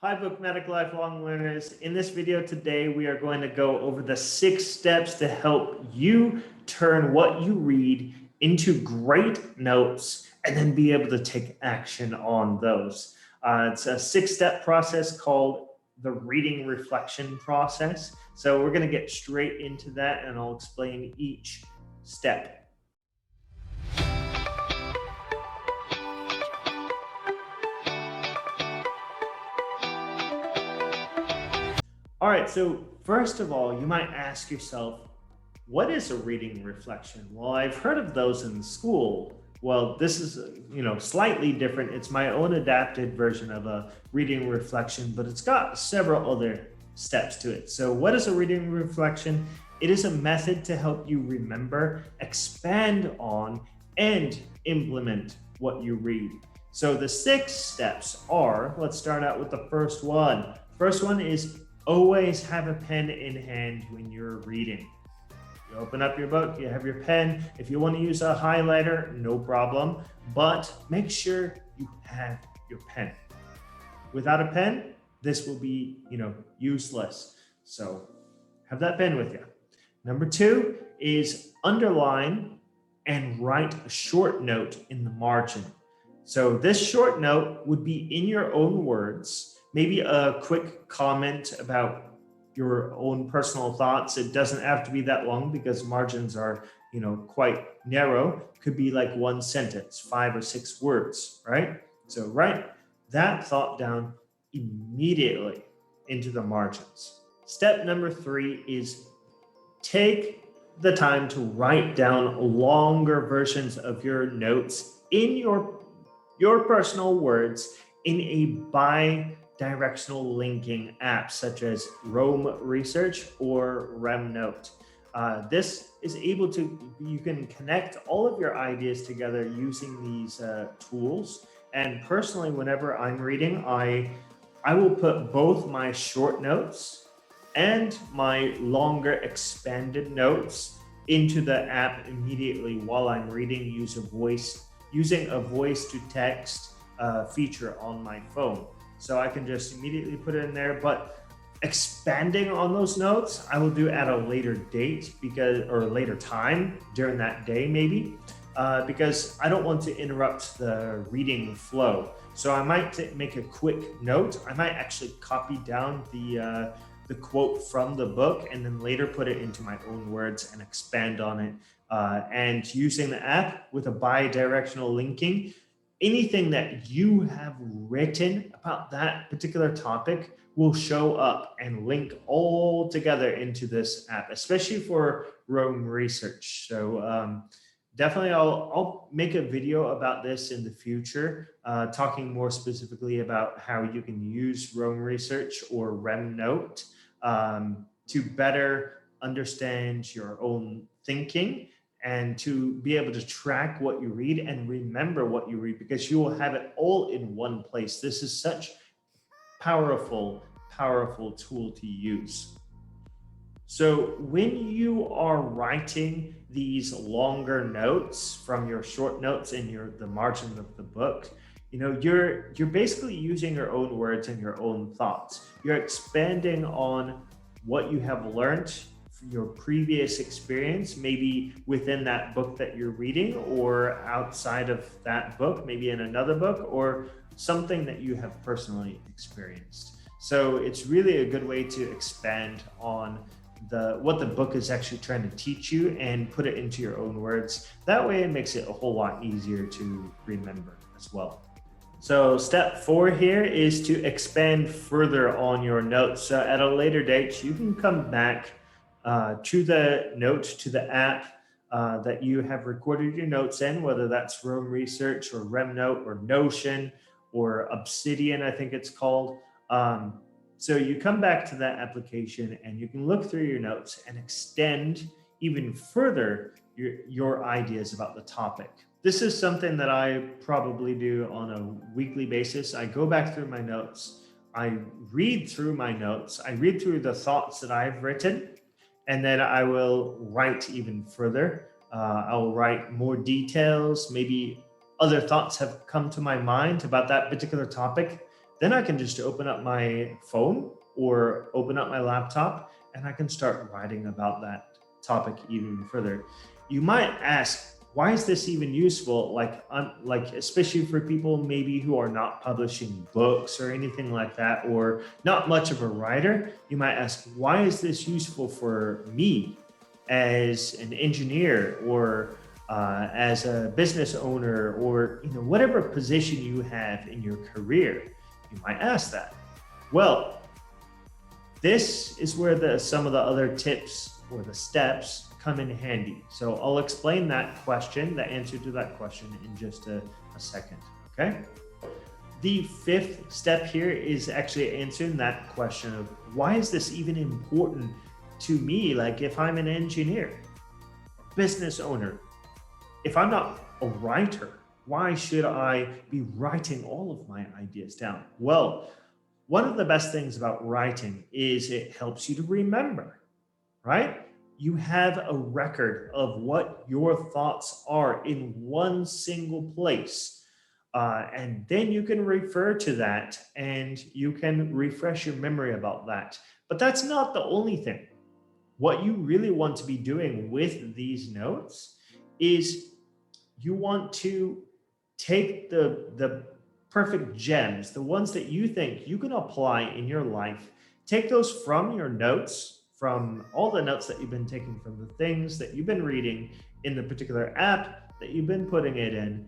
Hi, Book Medic Lifelong Learners. In this video today, we are going to go over the 6 steps to help you turn what you read into great notes and then be able to take action on those. It's a 6-step process called the reading reflection process. So we're going to get straight into that and I'll explain each step. All right, so first of all, you might ask yourself, what is a reading reflection? Well, I've heard of those in school. Well, this is, slightly different. It's my own adapted version of a reading reflection, but it's got several other steps to it. So what is a reading reflection? It is a method to help you remember, expand on, and implement what you read. So the 6 steps are, let's start out with the first one. First one is always have a pen in hand when you're reading. You open up your book, you have your pen. If you want to use a highlighter, no problem, but make sure you have your pen. Without a pen, this will be, useless. So have that pen with you. Number 2 is underline and write a short note in the margin. So this short note would be in your own words. Maybe a quick comment about your own personal thoughts. It doesn't have to be that long because margins are, quite narrow. Could be like one sentence, 5 or 6 words, right? So write that thought down immediately into the margins. Step number 3 is take the time to write down longer versions of your notes in your personal words in a bi-directional linking app such as RemResearch or RemNote. This is able to, you can connect all of your ideas together using these tools. And personally, whenever I'm reading, I will put both my short notes and my longer expanded notes into the app immediately while I'm reading using a voice to text feature on my phone. So I can just immediately put it in there, but expanding on those notes, I will do at a later date or later time during that day maybe, because I don't want to interrupt the reading flow. So I might make a quick note. I might actually copy down the quote from the book and then later put it into my own words and expand on it. And using the app with a bi-directional linking, anything that you have written about that particular topic will show up and link all together into this app, especially for RemResearch. So definitely I'll make a video about this in the future, talking more specifically about how you can use RemResearch or RemNote to better understand your own thinking and to be able to track what you read and remember what you read, because you will have it all in one place. This is such powerful tool to use. So when you are writing these longer notes from your short notes in the margin of the book, you're basically using your own words and your own thoughts. You're expanding on what you have learned, your previous experience, maybe within that book that you're reading or outside of that book, maybe in another book or something that you have personally experienced. So it's really a good way to expand on what the book is actually trying to teach you and put it into your own words. That way it makes it a whole lot easier to remember as well. So step 4 here is to expand further on your notes. So at a later date, you can come back to the app that you have recorded your notes in, whether that's RemResearch or RemNote or Notion or Obsidian, I think it's called. So you come back to that application and you can look through your notes and extend even further your ideas about the topic. This is something that I probably do on a weekly basis. I go back through my notes. I read through my notes. I read through the thoughts that I've written, and then I will write even further. I'll write more details. Maybe other thoughts have come to my mind about that particular topic Then I can just open up my phone or open up my laptop and I can start writing about that topic even further. You might ask, why is this even useful? Like especially for people maybe who are not publishing books or anything like that, or not much of a writer. You might ask, why is this useful for me as an engineer, or as a business owner, or whatever position you have in your career? You might ask that. Well, this is where some of the other tips or the steps come in handy. So I'll explain that question, the answer to that question, in just a second, okay? The fifth step here is actually answering that question of, why is this even important to me? Like, if I'm an engineer, business owner, if I'm not a writer, why should I be writing all of my ideas down? Well, one of the best things about writing is it helps you to remember, right? You have a record of what your thoughts are in one single place. And then you can refer to that and you can refresh your memory about that. But that's not the only thing. What you really want to be doing with these notes is you want to take the perfect gems, the ones that you think you can apply in your life, take those from your notes, from all the notes that you've been taking from the things that you've been reading in the particular app that you've been putting it in,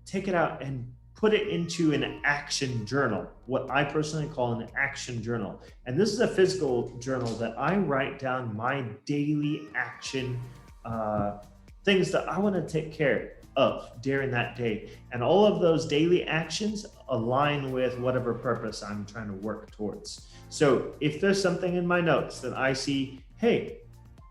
take it out and put it into an action journal, what I personally call an action journal. And this is a physical journal that I write down my daily action, things that I want to take care of during that day. And all of those daily actions align with whatever purpose I'm trying to work towards. So if there's something in my notes that I see, hey,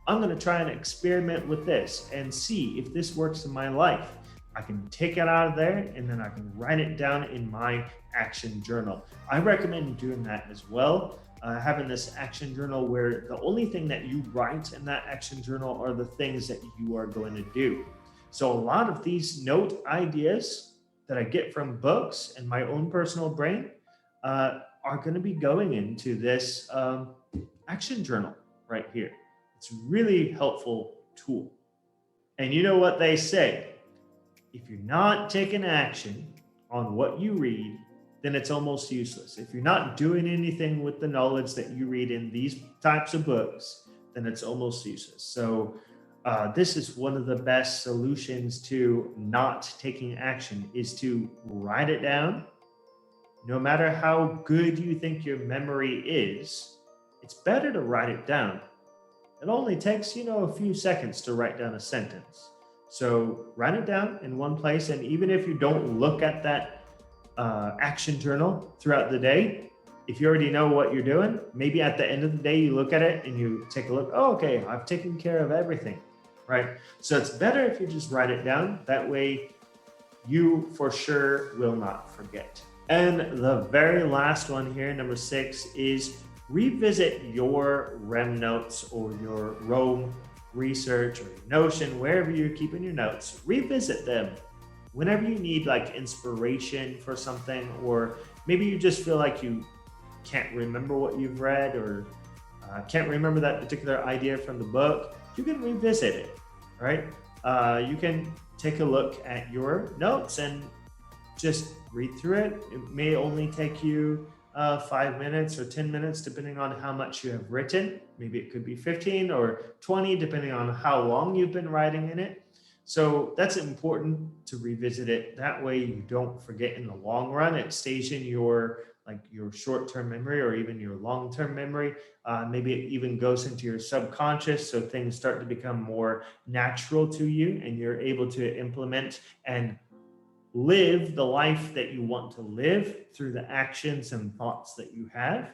I'm going to try and experiment with this and see if this works in my life, I can take it out of there and then I can write it down in my action journal. I recommend doing that as well. Having this action journal where the only thing that you write in that action journal are the things that you are going to do. So a lot of these note ideas that I get from books and my own personal brain are going to be going into this action journal right here. It's a really helpful tool. And you know what they say? If you're not taking action on what you read, then it's almost useless. If you're not doing anything with the knowledge that you read in these types of books, then it's almost useless. So this is one of the best solutions to not taking action, is to write it down. No matter how good you think your memory is, it's better to write it down. It only takes, a few seconds to write down a sentence. So write it down in one place. And even if you don't look at that action journal throughout the day, if you already know what you're doing, maybe at the end of the day, you look at it and you take a look, oh, okay, I've taken care of everything, right? So it's better if you just write it down. That way you for sure will not forget. And the very last one here, number 6, is revisit your RemNotes or your Rome research or Notion, wherever you're keeping your notes. Revisit them whenever you need like inspiration for something, or maybe you just feel like you can't remember what you've read, or can't remember that particular idea from the book. You can revisit it, right? You can take a look at your notes and just read through it. It may only take you 5 minutes or 10 minutes, depending on how much you have written. Maybe it could be 15 or 20, depending on how long you've been writing in it. So that's important to revisit it. That way you don't forget in the long run. It stays in your short-term memory or even your long-term memory. Maybe it even goes into your subconscious, so things start to become more natural to you and you're able to implement and live the life that you want to live through the actions and thoughts that you have.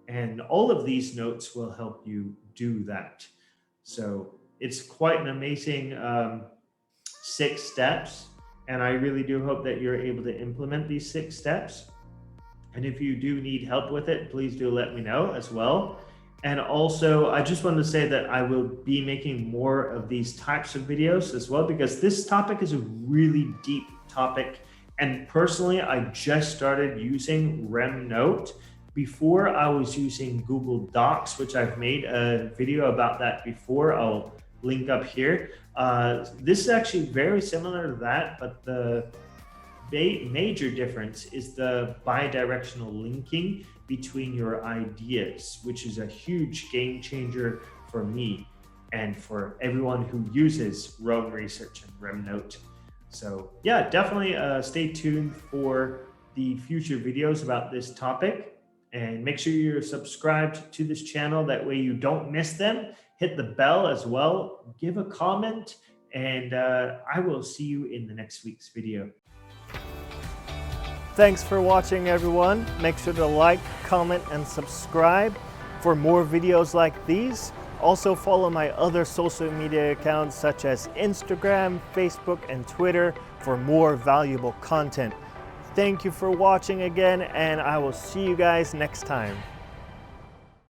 And all of these notes will help you do that. So it's quite an amazing 6 steps. And I really do hope that you're able to implement these 6 steps. And if you do need help with it, please do let me know as well. And also, I just wanted to say that I will be making more of these types of videos as well, because this topic is a really deep topic And personally, I just started using RemNote. Before, I was using Google Docs, which I've made a video about that before. I'll link up here. This is actually very similar to that, but the major difference is the bi-directional linking between your ideas, which is a huge game changer for me and for everyone who uses Rome Research and RemNote. So yeah, definitely stay tuned for the future videos about this topic, and make sure you're subscribed to this channel. That way you don't miss them. Hit the bell as well, give a comment, and I will see you in the next week's video. Thanks for watching, everyone. Make sure to like, comment, and subscribe for more videos like these. Also follow my other social media accounts such as Instagram, Facebook, and Twitter for more valuable content. Thank you for watching again, and I will see you guys next time.